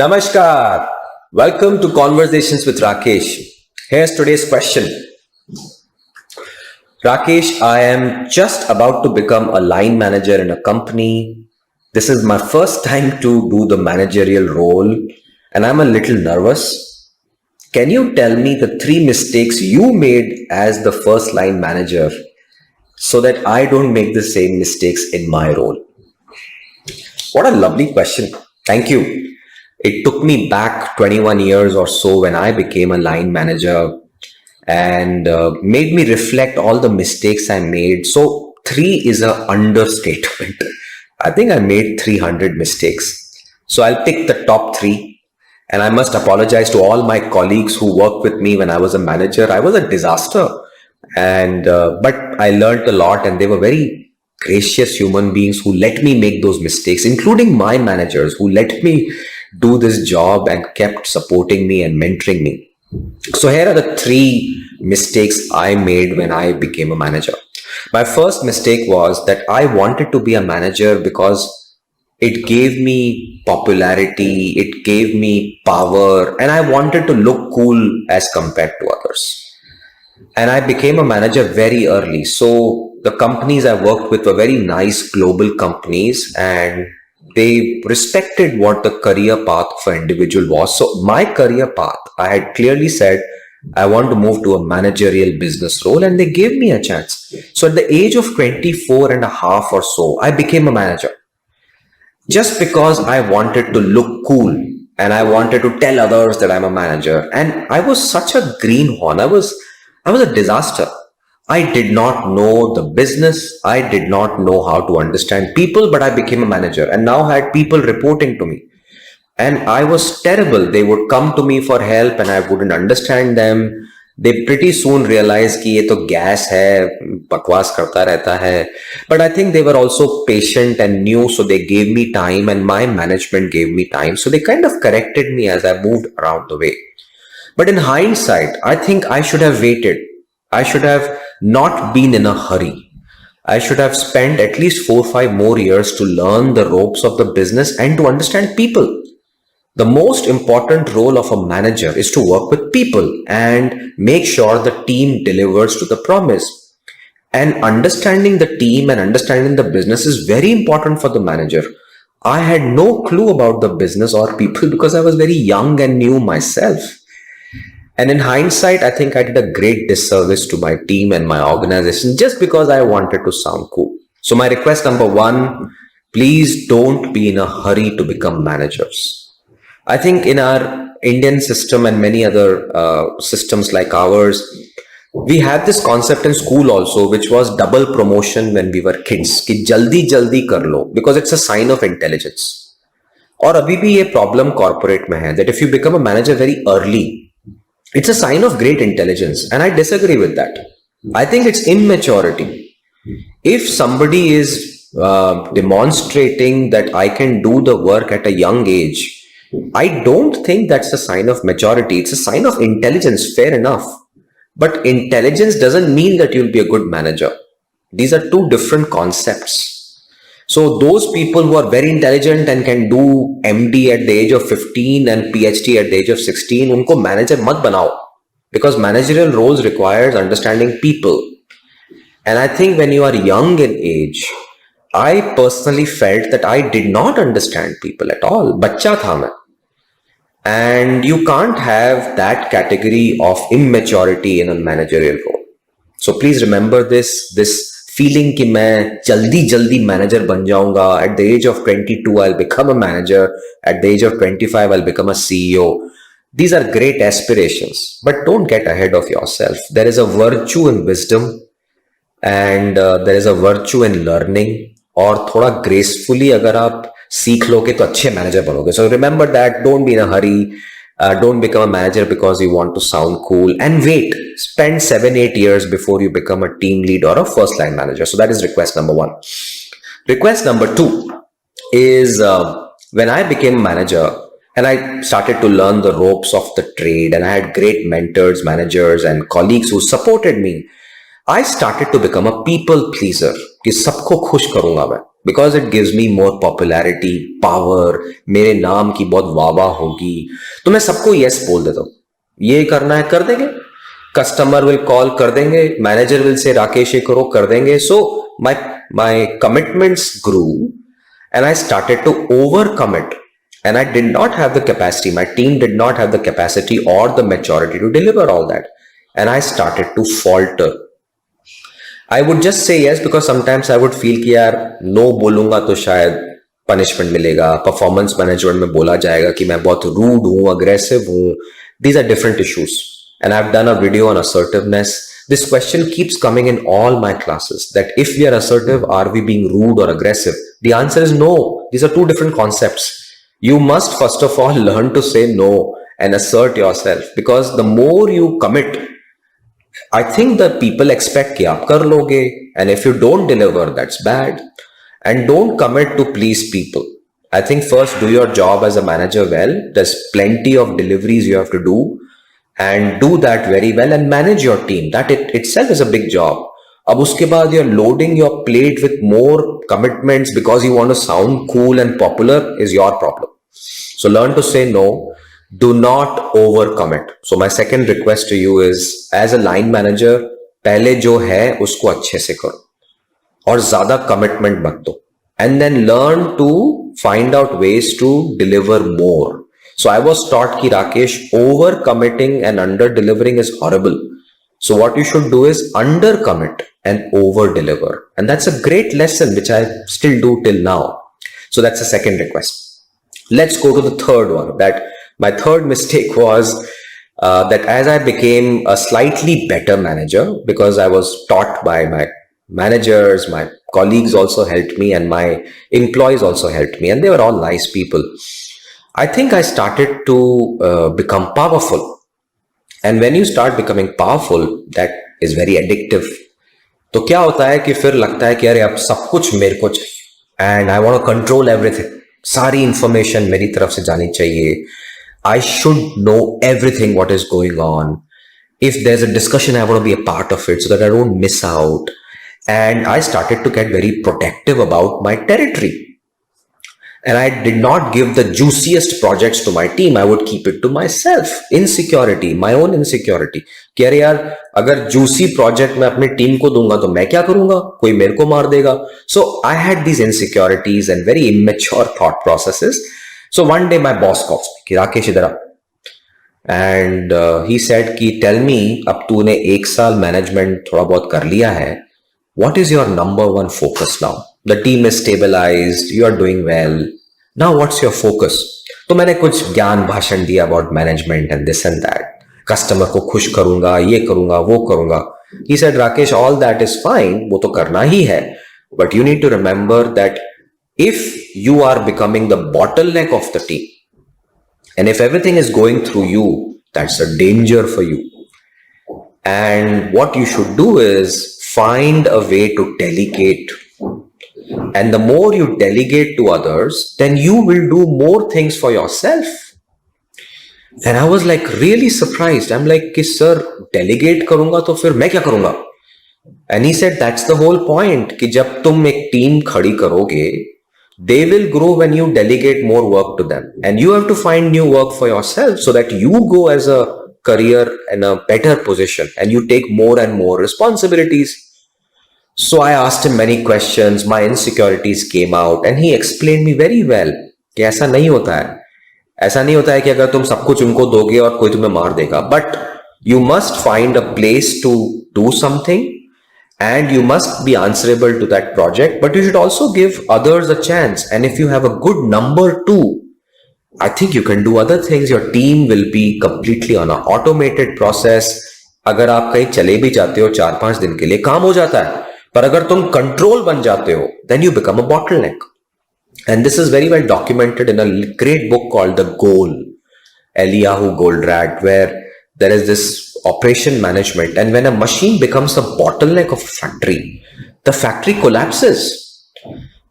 Namaskar. Welcome to Conversations with Rakesh. Here's today's question. Rakesh, I am just about to become a line manager in a company. This is my first time to do the managerial role and I'm a little nervous. Can you tell me the three mistakes you made as the first line manager so that I don't make the same mistakes in my role? What a lovely question. Thank you. It took me back 21 years or so when I became a line manager and made me reflect all the mistakes I made. So, three is an understatement. I think I made 300 mistakes. So, I'll pick the top three. And I must apologize to all my colleagues who worked with me when I was a manager. I was a disaster. And but I learned a lot, and they were very gracious human beings who let me make those mistakes, including my managers who let me do this job and kept supporting me and mentoring me. So here are the three mistakes I made when I became a manager. My first mistake was that I wanted to be a manager because it gave me popularity, it gave me power, and I wanted to look cool as compared to others. And I became a manager very early. So the companies I worked with were very nice global companies and they respected what the career path of an individual was. So my career path, I had clearly said, I want to move to a managerial business role and they gave me a chance. So at the age of 24 and a half or so, I became a manager just because I wanted to look cool and I wanted to tell others that I'm a manager. And I was such a greenhorn. I was a disaster. I did not know the business. I did not know how to understand people, but I became a manager and now had people reporting to me. And I was terrible. They would come to me for help and I wouldn't understand them. They pretty soon realized कि ये तो gas है, बकवास करता रहता है. But I think they were also patient and knew, so they gave me time and my management gave me time. So they kind of corrected me as I moved around the way. But in hindsight, I think I should have waited. I should have not been in a hurry. I should have spent at least 4 or 5 more years to learn the ropes of the business and to understand people. The most important role of a manager is to work with people and make sure the team delivers to the promise. And understanding the team and understanding the business is very important for the manager. I had no clue about the business or people because I was very young and new myself. And in hindsight, I think I did a great disservice to my team and my organization just because I wanted to sound cool. So my request number one, please don't be in a hurry to become managers. I think in our Indian system and many other systems like ours, we had this concept in school also, which was double promotion when we were kids. कि जल्दी जल्दी कर लो, because it's a sign of intelligence. और अभी भी ये problem corporate में है that if you become a manager very early, it's a sign of great intelligence, and I disagree with that. I think it's immaturity. If somebody is demonstrating that I can do the work at a young age, I don't think that's a sign of maturity. It's a sign of intelligence, fair enough. But intelligence doesn't mean that you'll be a good manager. These are two different concepts. So those people who are very intelligent and can do MD at the age of 15 and PhD at the age of 16, उनको manager मत बनाओ. Because managerial roles requires understanding people. And I think when you are young in age, I personally felt that I did not understand people at all. बच्चा था मैं. And you can't have that category of immaturity in a managerial role. So please remember this feeling कि मैं जल्दी जल्दी manager बन जाऊंगा. At the age of 22, I'll become a manager. At the age of 25, I'll become a CEO. These are great aspirations, but don't get ahead of yourself. There is a virtue in wisdom and there is a virtue in learning. और थोड़ा gracefully अगर आप सीख लोगे तो अच्छे manager बनोगे. So remember that, don't be in a hurry. Don't become a manager because you want to sound cool, and wait, spend 7 or 8 years before you become a team lead or a first line manager. So that is request number one. Request number two is when I became a manager and I started to learn the ropes of the trade and I had great mentors, managers and colleagues who supported me, I started to become a people pleaser कि सबको खुश करूंगा मैं. because it gives me more popularity, power, मेरे नाम की बहुत वाह होगी, तो मैं सबको yes बोल देता हूँ. ये करना है कर देंगे, कस्टमर विल कॉल कर देंगे, मैनेजर विल से राकेश ये करो कर देंगे. सो my commitments grew and I started to overcommit, and I did not have the capacity, my team did not have the capacity or the maturity to deliver all that, and I started to falter. I would just say yes because sometimes I would feel कि यार no बोलूंगा तो शायद punishment मिलेगा, performance management में बोला जाएगा कि मैं बहुत रूड हूं, अग्रेसिव हूं. These are different issues, and I've done a video on assertiveness. This question keeps coming in all my classes, that if we are assertive, are we being rude or aggressive? The answer is no. These are two different concepts. You must first of all learn to say no and assert yourself, because the more you commit, I think that people expect कि आप कर लोगे, and if you don't deliver, that's bad. And don't commit to please people. I think first do your job as a manager well. There's plenty of deliveries you have to do, and do that very well and manage your team. That itself is a big job. अब उसके बाद you're loading your plate with more commitments because you want to sound cool and popular is your problem. So learn to say no. Do not overcommit. So my second request to you is, as a line manager, पहले जो है उसको अच्छे से करो और ज्यादा commitment मत दो. And then learn to find out ways to deliver more. So I was taught कि Rakesh, over committing and under delivering is horrible. So what you should do is under commit and over deliver. And that's a great lesson which I still do till now. So that's the second request. Let's go to the third one. That my third mistake was that as I became a slightly better manager, because I was taught by my managers, my colleagues also helped me, and my employees also helped me, and they were all nice people. I think I started to become powerful. And when you start becoming powerful, that is very addictive. तो क्या होता है कि फिर लगता है कि अरे अब सब कुछ मेरे को चाहिए, and I want to control everything. सारी इंफॉर्मेशन मेरी तरफ से जानी चाहिए. I should know everything what is going on. If there's a discussion, I want to be a part of it so that I don't miss out. And I started to get very protective about my territory. And I did not give the juiciest projects to my team. I would keep it to myself. Insecurity, my own insecurity. कि अरे यार अगर juicy project मैं अपने team को दूंगा तो मैं क्या करूंगा? कोई मेरे को मार देगा. So I had these insecurities and very immature thought processes. So one day my boss calls me कि राकेश इधर आ. And he said कि tell me, अब तूने एक साल management थोड़ा बहुत कर लिया है, what is your number one focus now? The team is stabilized, you are doing well. Now what's your focus? तो मैंने कुछ ज्ञान भाषण दिया about management and this and that. Customer को खुश करूंगा, ये करूंगा, वो करूंगा. He said, Rakesh, all that is fine, वो तो करना ही है. But you need to remember that if you are becoming the bottleneck of the team, and if everything is going through you, that's a danger for you. And what you should do is find a way to delegate. And the more you delegate to others, then you will do more things for yourself. And I was like really surprised. I'm like, कि sir, delegate करूंगा तो फिर मैं क्या करूंगा? And he said, that's the whole point. कि जब तुम एक team खड़ी करोगे, they will grow when you delegate more work to them. And you have to find new work for yourself so that you go as a career in a better position and you take more and more responsibilities. So I asked him many questions, my insecurities came out, and he explained me very well कि ऐसा नहीं होता है. ऐसा नहीं होता है कि अगर तुम सब कुछ उनको दोगे और कोई तुम्हें मार देगा. But you must find a place to do something and you must be answerable to that project, but you should also give others a chance. And if you have a good number too, I think you can do other things. Your team will be completely on an automated process. अगर आप कहीं चले भी जाते हो 4-5 दिन के लिए, काम हो जाता है. पर अगर तुम कंट्रोल बन जाते हो, then you become a bottleneck. And this is very well documented in a great book called The Goal, Eliyahu Goldratt, where there is this operation management. And when a machine becomes a bottleneck of a factory, the factory collapses.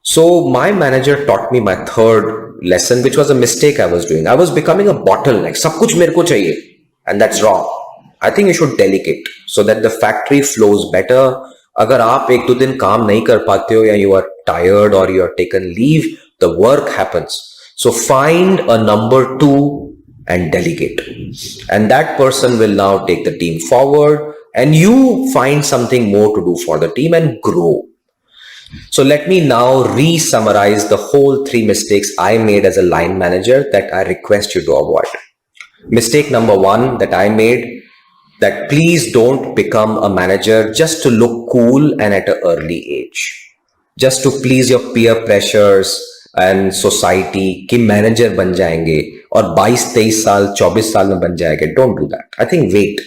So my manager taught me my third lesson, which was a mistake I was doing. I was becoming a bottleneck. सब कुछ मेरे को चाहिए. And that's wrong. I think you should delegate so that the factory flows better. अगर आप एक दो दिन काम नहीं कर पाते हो या you are tired or you are taken leave, the work happens. So find a number two and delegate. And that person will now take the team forward and you find something more to do for the team and grow. So let me now re-summarize the whole 3 mistakes I made as a line manager that I request you to avoid. Mistake number 1 that I made, that please don't become a manager just to look cool and at an early age. Just to please your peer pressures and society कि manager बन जाएंगे और 22-23 साल 24 साल में बन जाएंगे. Don't do that. I think wait.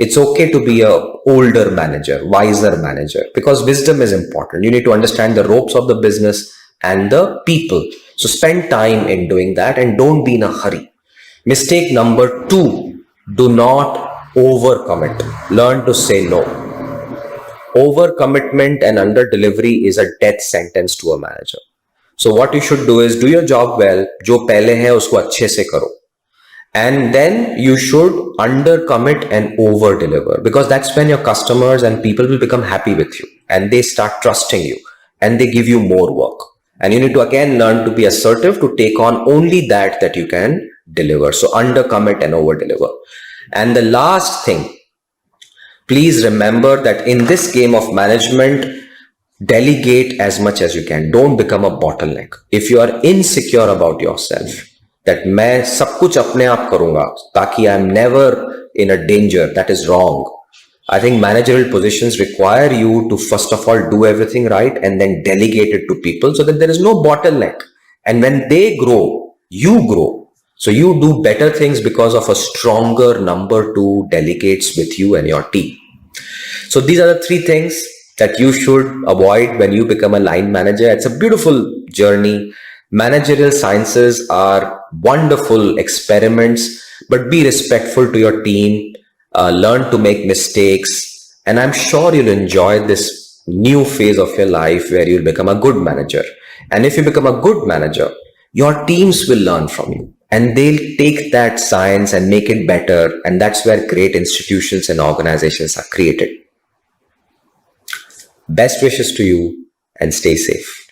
It's okay to be a older manager, wiser manager, because wisdom is important. You need to understand the ropes of the business and the people. So spend time in doing that and don't be in a hurry. Mistake number 2, do not overcommit. Learn to say no. Overcommitment and under delivery is a death sentence to a manager. So what you should do is do your job well. जो पहले है उसको अच्छे से करो. And then you should under commit and over deliver, because that's when your customers and people will become happy with you and they start trusting you and they give you more work. And you need to again learn to be assertive to take on only that you can deliver. So under commit and over deliver. And the last thing, please remember that in this game of management, delegate as much as you can. Don't become a bottleneck. If you are insecure about yourself, that मैं सब कुछ अपने आप करूंगा ताकि I am never in a danger, that is wrong. I think managerial positions require you to first of all do everything right and then delegate it to people so that there is no bottleneck. And when they grow, you grow. So you do better things because of a stronger number 2 delegates with you and your team. So these are the 3 things that you should avoid when you become a line manager. It's a beautiful journey. Managerial sciences are wonderful experiments, but be respectful to your team, learn to make mistakes, and I'm sure you'll enjoy this new phase of your life where you'll become a good manager. And if you become a good manager, your teams will learn from you and they'll take that science and make it better. And that's where great institutions and organizations are created. Best wishes to you and stay safe.